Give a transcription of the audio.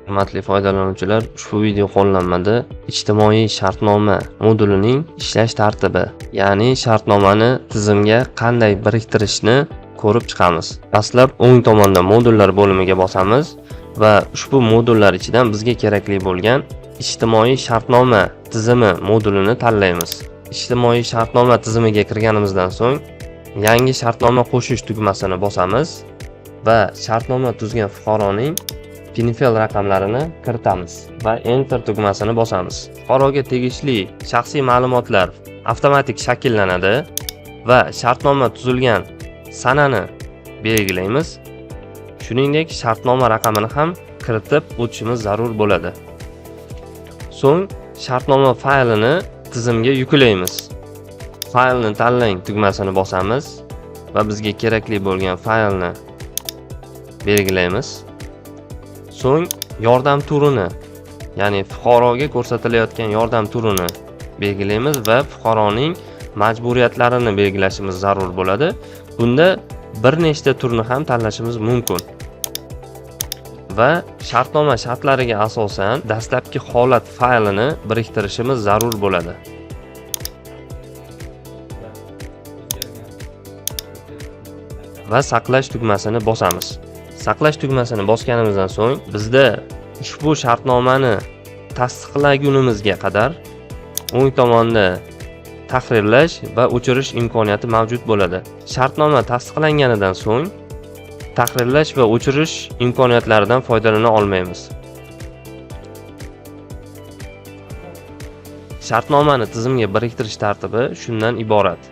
Hurmatli foydalanuvchilar, ushbu video qo'llanmada ijtimoiy shartnoma modulining ishlash tartibi, ya'ni shartnomani tizimga qanday biriktirishni ko'rib chiqamiz. Dastlab o'ng tomonda modullar bo'limiga bosamiz va ushbu modullar ichidan bizga kerakli bo'lgan ijtimoiy shartnoma tizimi modulini tanlaymiz. Ijtimoiy shartnoma tizimiga kirganimizdan so'ng yangi shartnoma qo'shish tugmasini bosamiz va shartnoma tuzgan fuqaroning PINFEL raqamlarini kiritamiz va Enter tugmasini bosamiz. Fuqaroga tegishli shaxsiy ma'lumotlar avtomatik shakllanadi va shartnoma tuzilgan sanani belgilaymiz. Shuningdek, shartnoma raqamini ham kiritib o'tishimiz zarur bo'ladi. So'ng shartnoma faylini tizimga yuklaymiz. Faylni tanlang tugmasini bosamiz va bizga kerakli bo'lgan faylni belgilaymiz. So'ng yordam turini, ya'ni fuqaroga ko'rsatilayotgan yordam turini belgilaymiz va fuqaroning majburiyatlarini belgilashimiz zarur bo'ladi. Bunda bir nechta turni ham tanlashimiz mumkin. Va shartnoma shartlariga asosan dastlabki holat faylini biriktirishimiz zarur bo'ladi. Va saqlash tugmasini bosamiz. Saqlash tugmasini bosganimizdan so'ng bizda ushbu shartnomani tasdiqlagunimizga qadar o'ng tomonda tahrirlash va o'chirish imkoniyati mavjud bo'ladi. Shartnoma tasdiqlanganidan so'ng tahrirlash va o'chirish imkoniyatlaridan foydalana olmaymiz. Shartnomani tizimga biriktirish tartibi shundan iborat.